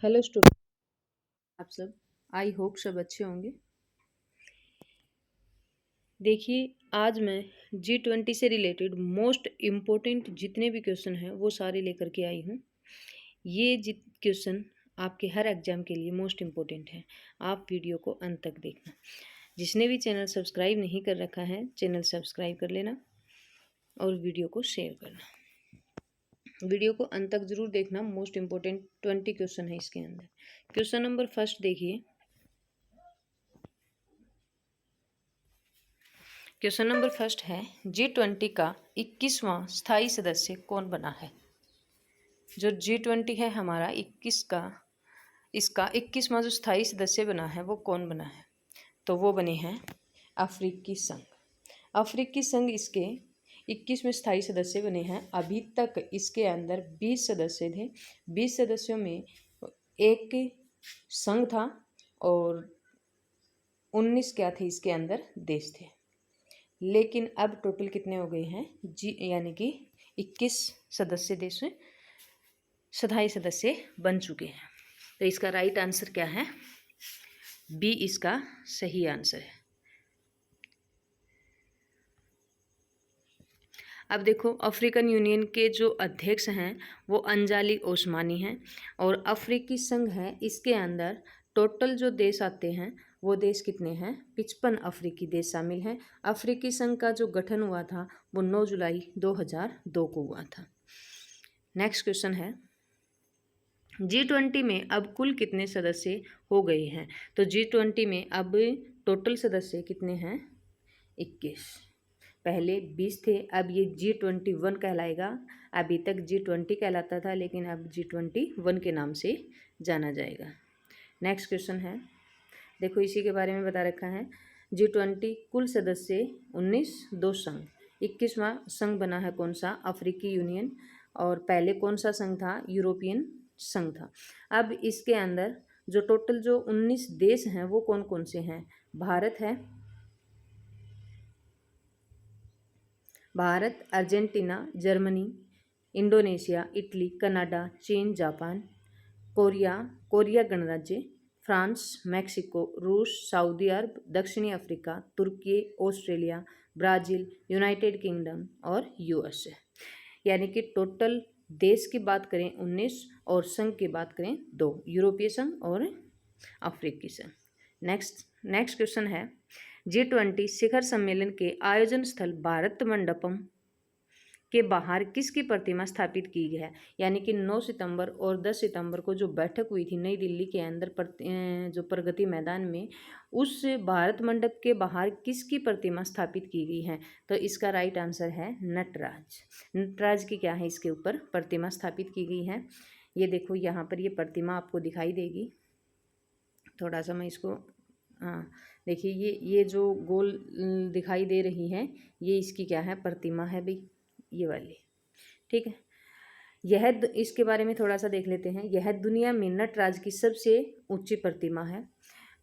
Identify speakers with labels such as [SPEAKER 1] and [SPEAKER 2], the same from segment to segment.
[SPEAKER 1] Hello student, आप सब I hope सब अच्छे होंगे। देखिए, आज मैं G20 से रिलेटेड मोस्ट इम्पोर्टेंट जितने भी क्वेश्चन हैं वो सारे लेकर के आई हूँ। ये क्वेश्चन आपके हर एग्जाम के लिए मोस्ट इम्पोर्टेंट है। आप वीडियो को अंत तक देखना। जिसने भी चैनल सब्सक्राइब नहीं कर रखा है, चैनल सब्सक्राइब कर लेना और वीडियो को शेयर करना। वीडियो को अंत तक जरूर देखना। मोस्ट इम्पोर्टेंट 20 क्वेश्चन है इसके अंदर। क्वेश्चन नंबर फर्स्ट देखिए। क्वेश्चन नंबर फर्स्ट है, G20 का 21वां स्थायी सदस्य कौन बना है। जो G20 है हमारा 21 का, इसका 21वां जो स्थायी सदस्य बना है वो कौन बना है, तो वो बने हैं अफ्रीकी संघ। अफ्रीकी संघ इसके 21वें स्थायी सदस्य बने हैं। अभी तक इसके अंदर 20 सदस्य थे। 20 सदस्यों में एक संघ था और 19 क्या थे इसके अंदर देश थे। लेकिन अब टोटल कितने हो गए हैं यानी कि 21 सदस्य देश स्थायी सदस्य बन चुके हैं। तो इसका राइट आंसर क्या है, बी इसका सही आंसर है। अब देखो, अफ्रीकन यूनियन के जो अध्यक्ष हैं वो अंजाली ओस्मानी हैं और अफ्रीकी संघ है, इसके अंदर टोटल जो देश आते हैं वो देश कितने हैं, 55 अफ्रीकी देश शामिल हैं। अफ्रीकी संघ का जो गठन हुआ था वो 9 जुलाई 2002 को हुआ था। नेक्स्ट क्वेश्चन है, G20 में अब कुल कितने सदस्य हो गए हैं। तो G20 में अब टोटल सदस्य कितने हैं, 21। पहले 20 थे, अब ये G21 कहलाएगा। अभी तक G20 कहलाता था, लेकिन अब G21 के नाम से जाना जाएगा। नेक्स्ट क्वेश्चन है, देखो इसी के बारे में बता रखा है। G20 कुल सदस्य 19, 2 संघ। 21वां संघ बना है कौन सा, अफ्रीकी यूनियन। और पहले कौन सा संघ था, यूरोपियन संघ था। अब इसके अंदर जो टोटल जो 19 देश हैं वो कौन कौन से हैं, भारत है, Bharat, Argentina, Germany, Indonesia, Italy, Canada, चीन, जापान, कोरिया गणराज्य, फ्रांस, मैक्सिको, रूस, सऊदी अरब, दक्षिणी अफ्रीका, तुर्की, ऑस्ट्रेलिया, ब्राज़ील, यूनाइटेड किंगडम और यूएसए। यानी कि टोटल देश की बात करें 19 और संघ की बात करें 2, यूरोपीय संघ और अफ्रीकी संघ। नेक्स्ट क्वेश्चन है, G20 शिखर सम्मेलन के आयोजन स्थल भारत मंडपम के बाहर किसकी प्रतिमा स्थापित की गई है। यानी कि 9 सितंबर और 10 सितंबर को जो बैठक हुई थी नई दिल्ली के अंदर जो प्रगति मैदान में, उस भारत मंडप के बाहर किसकी प्रतिमा स्थापित की गई है। तो इसका राइट आंसर है नटराज। नटराज की क्या है, इसके ऊपर प्रतिमा स्थापित की गई है। ये देखो यहाँ पर ये प्रतिमा आपको दिखाई देगी। थोड़ा सा मैं इसको, हाँ देखिए, ये जो गोल दिखाई दे रही है ये इसकी क्या है, प्रतिमा है भाई, ये वाली। ठीक है, यह इसके बारे में थोड़ा सा देख लेते हैं। यह दुनिया में नटराज की सबसे ऊंची प्रतिमा है।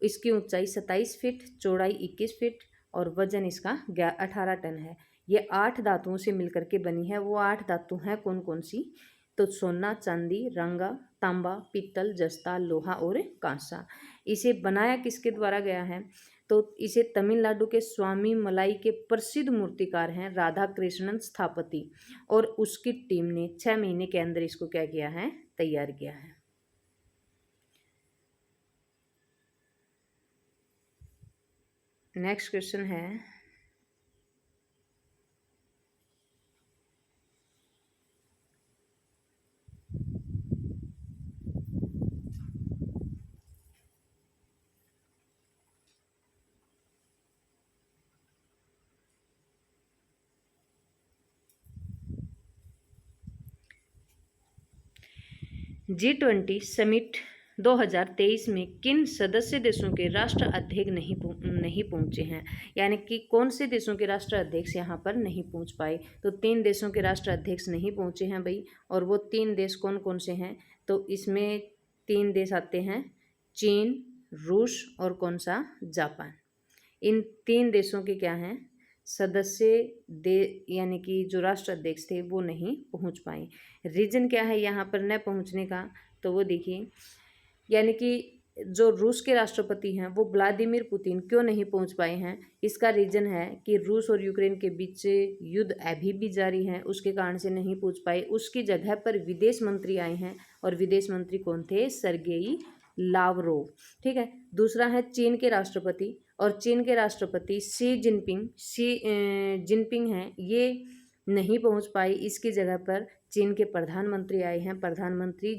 [SPEAKER 1] इसकी ऊंचाई 27 फीट, चौड़ाई 21 फीट और वजन इसका 18 टन है। ये 8 धातुओं से मिलकर के बनी है। वो 8 धातु हैं कौन कौन सी, तो सोना, चांदी, रंगा, तांबा, पीतल, जस्ता, लोहा और कांसा। इसे बनाया किसके द्वारा गया है, तो इसे तमिलनाडु के स्वामी मलाई के प्रसिद्ध मूर्तिकार हैं राधा कृष्णन स्थापति, और उसकी टीम ने 6 महीने के अंदर इसको क्या किया है, तैयार किया है। नेक्स्ट क्वेश्चन है, G20 समिट 2023 में किन सदस्य देशों के राष्ट्र अध्यक्ष नहीं पहुंचे हैं। यानी कि कौन से देशों के राष्ट्र अध्यक्ष यहाँ पर नहीं पहुंच पाए, तो 3 देशों के राष्ट्र अध्यक्ष नहीं पहुंचे हैं भाई। और वो 3 देश कौन कौन से हैं, तो इसमें 3 देश आते हैं, चीन, रूस और कौन सा, जापान। इन 3 देशों के क्या हैं, सदस्य यानी कि जो राष्ट्र अध्यक्ष थे वो नहीं पहुंच पाए। रीजन क्या है यहाँ पर न पहुंचने का, तो वो देखिए, यानी कि जो रूस के राष्ट्रपति हैं वो व्लादिमीर पुतिन क्यों नहीं पहुंच पाए हैं? इसका रीज़न है कि रूस और यूक्रेन के बीच युद्ध अभी भी जारी है, उसके कारण से नहीं पहुंच पाए। उसकी जगह पर विदेश मंत्री आए हैं, और विदेश मंत्री कौन थे? Sergey Lavrov. ठीक है। दूसरा है चीन के राष्ट्रपति, और चीन के राष्ट्रपति जिनपिंग हैं, ये नहीं पहुंच पाए। इसकी जगह पर चीन के प्रधानमंत्री आए हैं, प्रधानमंत्री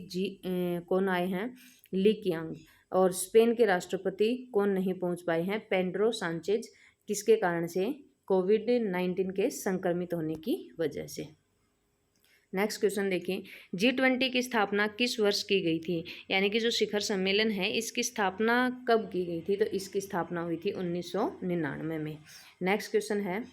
[SPEAKER 1] कौन आए हैं? ली कियांग। और स्पेन के राष्ट्रपति कौन नहीं पहुंच पाए हैं? Pedro Sanchez. किसके कारण से? कोविड-19 के संक्रमित होने की वजह से। नेक्स्ट क्वेश्चन देखिए, G20 की स्थापना किस वर्ष की गई थी? यानी कि जो शिखर सम्मेलन है इसकी स्थापना कब की गई थी? तो इसकी स्थापना हुई थी 1999 में। नेक्स्ट क्वेश्चन है,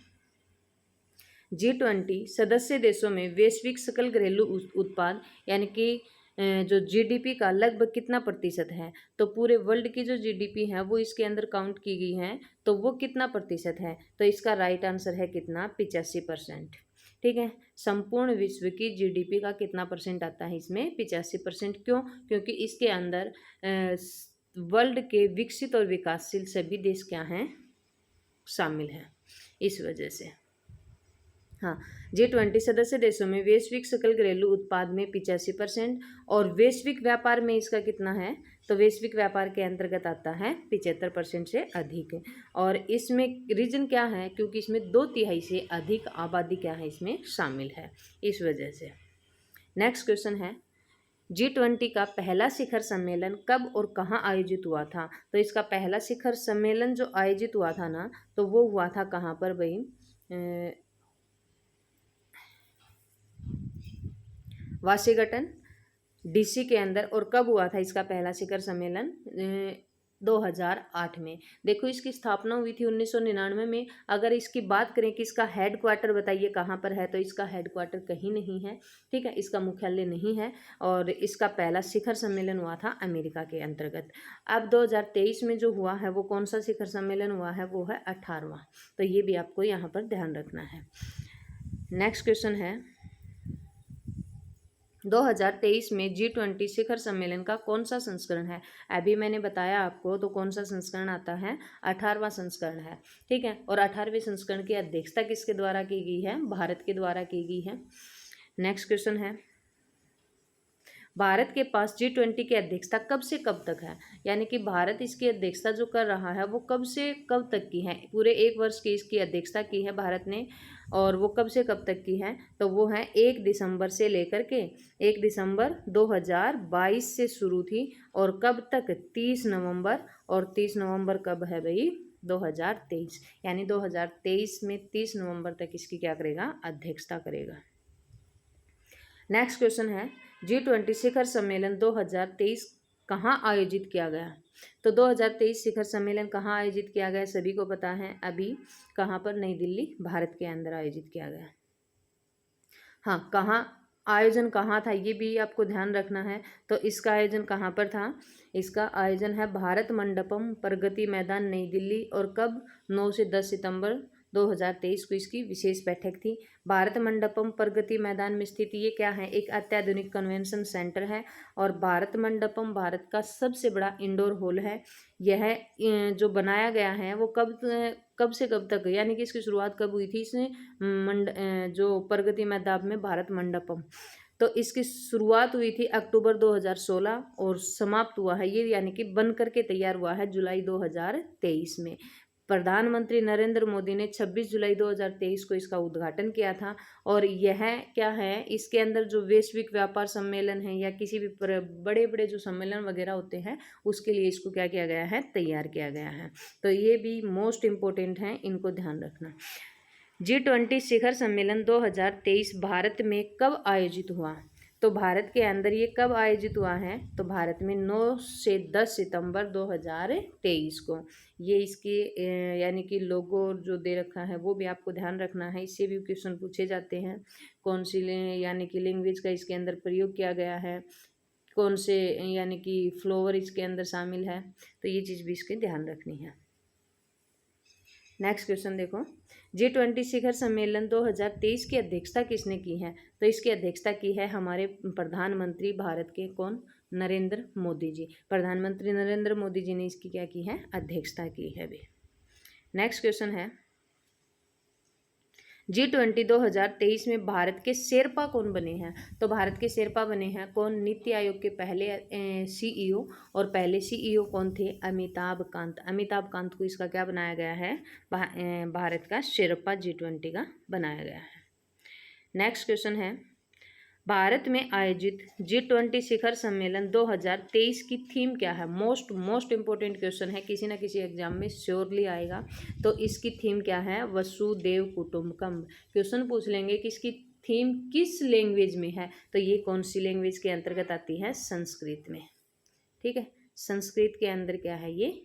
[SPEAKER 1] G20 सदस्य देशों में वैश्विक सकल घरेलू उत्पाद यानी कि जो जीडीपी का लगभग कितना प्रतिशत है? तो पूरे वर्ल्ड की जो जीडीपी है वो इसके अंदर काउंट की गई है, तो वो कितना प्रतिशत है? तो इसका राइट आंसर है कितना? 85%। ठीक है। संपूर्ण विश्व की जीडीपी का कितना परसेंट आता है इसमें? 85%। क्यों? क्योंकि इसके अंदर वर्ल्ड के विकसित और विकासशील सभी देश क्या हैं? शामिल हैं, इस वजह से। हाँ, G20 सदस्य देशों में वैश्विक सकल घरेलू उत्पाद में 85%, और वैश्विक व्यापार में इसका कितना है? तो वैश्विक व्यापार के अंतर्गत आता है 75% से अधिक। और इसमें रीजन क्या है? क्योंकि इसमें 2/3 से अधिक आबादी क्या है इसमें शामिल है, इस वजह से। नेक्स्ट क्वेश्चन है, G20 का पहला शिखर सम्मेलन कब और कहाँ आयोजित हुआ था? तो इसका पहला शिखर सम्मेलन जो आयोजित हुआ था ना, तो वो हुआ था कहाँ पर भाई? वाशिंगटन डीसी के अंदर। और कब हुआ था इसका पहला शिखर सम्मेलन? 2008 में। देखो, इसकी स्थापना हुई थी 1999 में। अगर इसकी बात करें कि इसका हेड क्वार्टर बताइए कहाँ पर है, तो इसका हेड क्वार्टर कहीं नहीं है। ठीक है, इसका मुख्यालय नहीं है। और इसका पहला शिखर सम्मेलन हुआ था अमेरिका के अंतर्गत। अब 2023 में जो हुआ है वो कौन सा शिखर सम्मेलन हुआ है? वो है 18वां। तो ये भी आपको यहाँ पर ध्यान रखना है। नेक्स्ट क्वेश्चन है, 2023 में G20 शिखर सम्मेलन का कौन सा संस्करण है? अभी मैंने बताया आपको, तो कौन सा संस्करण आता है? 18वां संस्करण है। ठीक है। और 18वें संस्करण की अध्यक्षता किसके द्वारा की गई है? भारत के द्वारा की गई है। नेक्स्ट क्वेश्चन है, भारत के पास G20 की अध्यक्षता कब से कब तक है? यानी कि भारत इसकी अध्यक्षता जो कर रहा है वो कब से कब तक की है? पूरे 1 वर्ष की इसकी अध्यक्षता की है भारत ने। और वो कब से कब तक की है? तो वो है 1 दिसंबर से लेकर के 1 दिसंबर 2022 से शुरू थी, और कब तक? 30 नवंबर। और 30 नवंबर कब है भाई? 2023। यानी 2023 में 30 नवंबर तक इसकी क्या करेगा? अध्यक्षता करेगा। नेक्स्ट क्वेश्चन है, G20 शिखर सम्मेलन 2023 कहाँ आयोजित किया गया? तो 2023 शिखर सम्मेलन कहाँ आयोजित किया गया? सभी को पता है। अभी कहाँ पर? नई दिल्ली, भारत के अंदर आयोजित किया गया। हाँ, कहाँ आयोजन कहाँ था ये भी आपको ध्यान रखना है। तो इसका आयोजन कहाँ पर था? इसका आयोजन है भारत मंडपम, प्रगति मैदान, नई दिल्ली। और कब? 9 से 10 सितंबर 2023 को इसकी विशेष बैठक थी। भारत मंडपम प्रगति मैदान में स्थित ये क्या है? एक अत्याधुनिक कन्वेंशन सेंटर है। और भारत मंडपम भारत का सबसे बड़ा इंडोर हॉल है। यह जो बनाया गया है वो कब से कब तक, यानी कि इसकी शुरुआत कब हुई थी? इसने जो प्रगति मैदान में भारत मंडपम, तो इसकी शुरुआत हुई थी अक्टूबर 2016 और समाप्त हुआ है ये, यानी कि बन करके तैयार हुआ है जुलाई 2023 में। प्रधानमंत्री नरेंद्र मोदी ने 26 जुलाई 2023 को इसका उद्घाटन किया था। और यह क्या है? इसके अंदर जो वैश्विक व्यापार सम्मेलन है या किसी भी बड़े बड़े जो सम्मेलन वगैरह होते हैं उसके लिए इसको क्या किया गया है? तैयार किया गया है। तो ये भी मोस्ट इम्पोर्टेंट है, इनको ध्यान रखना। G20 शिखर सम्मेलन 2023 भारत में कब आयोजित हुआ? तो भारत के अंदर ये कब आयोजित हुआ है? तो भारत में 9 से 10 सितंबर 2023 को। ये इसकी यानी कि लोगो जो दे रखा है वो भी आपको ध्यान रखना है, इससे भी क्वेश्चन पूछे जाते हैं। कौन सी यानी कि लैंग्वेज का इसके अंदर प्रयोग किया गया है, कौन से यानी कि फ्लोवर इसके अंदर शामिल है, तो ये चीज़ भी इसके ध्यान रखनी है। नेक्स्ट क्वेश्चन देखो, G20 शिखर सम्मेलन 2023 की अध्यक्षता किसने की है? तो इसकी अध्यक्षता की है हमारे प्रधानमंत्री भारत के कौन? नरेंद्र मोदी जी। प्रधानमंत्री नरेंद्र मोदी जी ने इसकी क्या की है? अध्यक्षता की है भी। नेक्स्ट क्वेश्चन है G20 2023 में भारत के शेरपा कौन बने हैं? तो भारत के शेरपा बने हैं कौन? नीति आयोग के पहले CEO, और पहले CEO कौन थे? अमिताभ कांत। अमिताभ कांत को इसका क्या बनाया गया है? भारत का शेरपा G20 का बनाया गया है। नेक्स्ट क्वेश्चन है भारत में आयोजित G20 शिखर सम्मेलन 2023 की थीम क्या है? मोस्ट इंपॉर्टेंट क्वेश्चन है, किसी ना किसी एग्जाम में श्योरली आएगा। तो इसकी थीम क्या है? वसुदेव कुटुंबकम। क्वेश्चन पूछ लेंगे कि इसकी थीम किस लैंग्वेज में है, तो ये कौन सी लैंग्वेज के अंतर्गत आती है? संस्कृत में। ठीक है, संस्कृत के अंदर क्या है? ये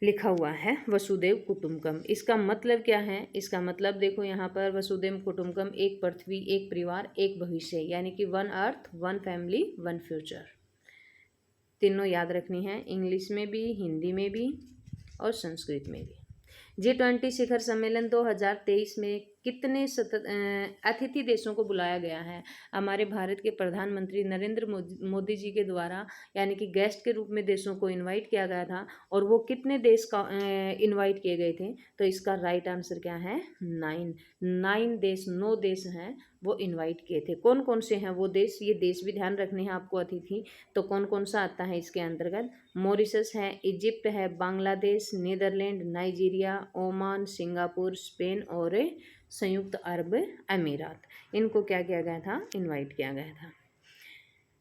[SPEAKER 1] लिखा हुआ है वसुदेव कुटुंबकम। इसका मतलब क्या है? इसका मतलब देखो यहाँ पर वसुदेव कुटुंबकम, एक पृथ्वी, एक परिवार, एक भविष्य, यानी कि one earth, one family, one future. तीनों याद रखनी है, इंग्लिश में भी, हिंदी में भी और संस्कृत में भी। G20 शिखर सम्मेलन 2023 में कितने अतिथि देशों को बुलाया गया है? हमारे भारत के प्रधानमंत्री नरेंद्र मोदी जी के द्वारा, यानी कि गेस्ट के रूप में देशों को इनवाइट किया गया था। और वो कितने देश का इनवाइट किए गए थे? तो इसका राइट आंसर क्या है? 9 देश हैं वो इनवाइट किए थे। कौन कौन से हैं वो देश? ये देश भी ध्यान रखने हैं आपको अतिथि। तो कौन कौन सा आता है इसके अंतर्गत? मॉरिशस है, इजिप्ट है, Bangladesh, Netherlands, Nigeria, Oman, Singapore, Spain और संयुक्त अरब अमीरात। इनको क्या किया गया था? इनवाइट किया गया था।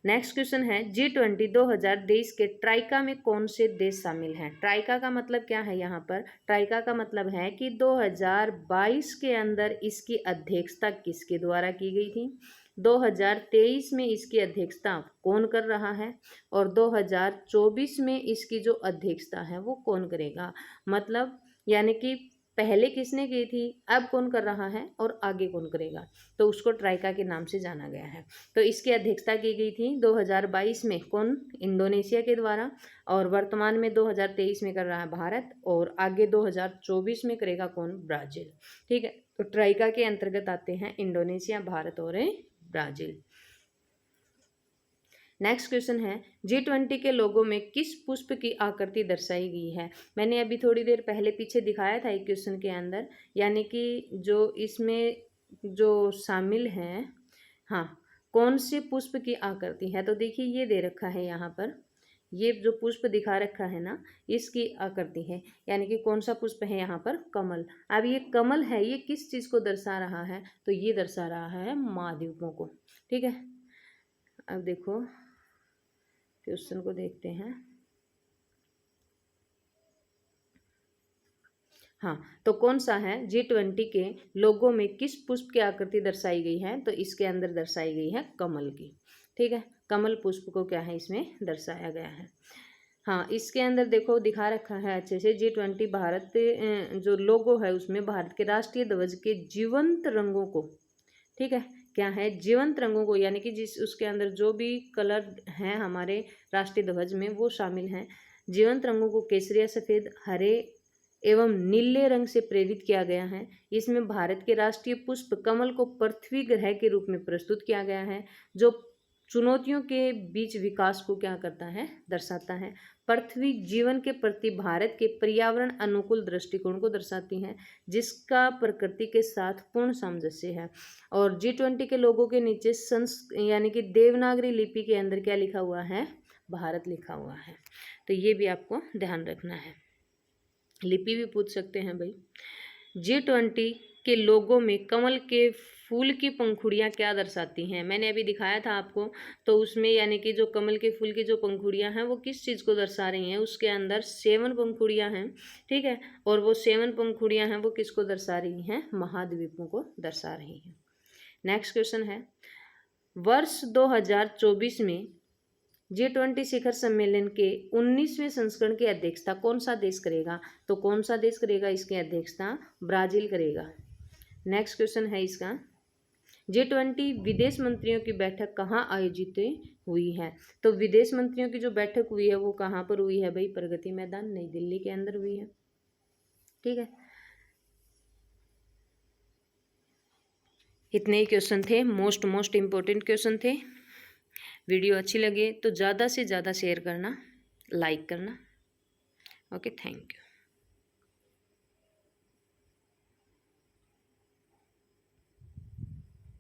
[SPEAKER 1] नेक्स्ट क्वेश्चन है G20 2023 के ट्राइका में कौन से देश शामिल हैं? ट्राइका का मतलब क्या है? यहाँ पर ट्राइका का मतलब है कि 2022 के अंदर इसकी अध्यक्षता किसके द्वारा की गई थी, 2023 में इसकी अध्यक्षता कौन कर रहा है, और 2024 में इसकी जो अध्यक्षता है वो कौन करेगा। मतलब यानी कि पहले किसने की थी, अब कौन कर रहा है और आगे कौन करेगा, तो उसको ट्राइका के नाम से जाना गया है। तो इसकी अध्यक्षता की गई थी 2022 में कौन? इंडोनेशिया के द्वारा, और वर्तमान में 2023 में कर रहा है भारत, और आगे 2024 में करेगा कौन? ब्राज़ील। ठीक है, तो ट्राइका के अंतर्गत आते हैं इंडोनेशिया, भारत और ब्राज़ील। नेक्स्ट क्वेश्चन है G20 के लोगो में किस पुष्प की आकृति दर्शाई गई है? मैंने अभी थोड़ी देर पहले पीछे दिखाया था एक क्वेश्चन के अंदर, यानी कि जो इसमें जो शामिल हैं, हाँ, कौन से पुष्प की आकृति है? तो देखिए ये दे रखा है यहाँ पर, ये जो पुष्प दिखा रखा है ना, इसकी आकृति है, यानी कि कौन सा पुष्प है यहाँ पर? कमल। अब ये कमल है, ये किस चीज़ को दर्शा रहा है? तो ये दर्शा रहा है महाद्वीपों को। ठीक है, अब देखो क्वेश्चन को देखते हैं। हाँ, तो कौन सा है G20 के लोगों में किस पुष्प की आकृति दर्शाई गई है? तो इसके अंदर दर्शाई गई है कमल की। ठीक है, कमल पुष्प को क्या है इसमें दर्शाया गया है। हाँ, इसके अंदर देखो दिखा रखा है अच्छे से, G20 भारत जो लोगो है उसमें भारत के राष्ट्रीय ध्वज के जीवंत रंगों को, ठीक है, क्या है? जीवंत रंगों को, यानी कि जिस उसके अंदर जो भी कलर हैं हमारे राष्ट्रीय ध्वज में वो शामिल हैं। जीवंत रंगों को केसरिया, सफ़ेद, हरे एवं नीले रंग से प्रेरित किया गया है। इसमें भारत के राष्ट्रीय पुष्प कमल को पृथ्वी ग्रह के रूप में प्रस्तुत किया गया है, जो चुनौतियों के बीच विकास को क्या करता है? दर्शाता है। पृथ्वी जीवन के प्रति भारत के पर्यावरण अनुकूल दृष्टिकोण को दर्शाती है, जिसका प्रकृति के साथ पूर्ण सामंजस्य है। और G20 के लोगों के नीचे यानी कि देवनागरी लिपि के अंदर क्या लिखा हुआ है? भारत लिखा हुआ है। तो ये भी आपको ध्यान रखना है, लिपि भी पूछ सकते हैं भाई। G20 के लोगों में कमल के फूल की पंखुड़ियाँ क्या दर्शाती हैं? मैंने अभी दिखाया था आपको, तो उसमें यानी कि जो कमल के फूल की जो पंखुड़ियाँ हैं वो किस चीज़ को दर्शा रही हैं? उसके अंदर 7 पंखुड़ियाँ हैं। ठीक है, और वो 7 पंखुड़ियाँ हैं वो किसको दर्शा रही हैं? महाद्वीपों को दर्शा रही हैं। नेक्स्ट क्वेश्चन है वर्ष 2024 में G20 शिखर सम्मेलन के 19वें संस्करण की अध्यक्षता कौन सा देश करेगा? तो कौन सा देश करेगा इसकी अध्यक्षता? ब्राज़ील करेगा। नेक्स्ट क्वेश्चन है इसका G20 विदेश मंत्रियों की बैठक कहाँ आयोजित हुई है? तो विदेश मंत्रियों की जो बैठक हुई है वो कहाँ पर हुई है भाई? प्रगति मैदान, नई दिल्ली के अंदर हुई है। ठीक है, इतने ही क्वेश्चन थे, मोस्ट इम्पोर्टेंट क्वेश्चन थे। वीडियो अच्छी लगे तो ज़्यादा से ज़्यादा शेयर करना, लाइक करना। Okay, thank you.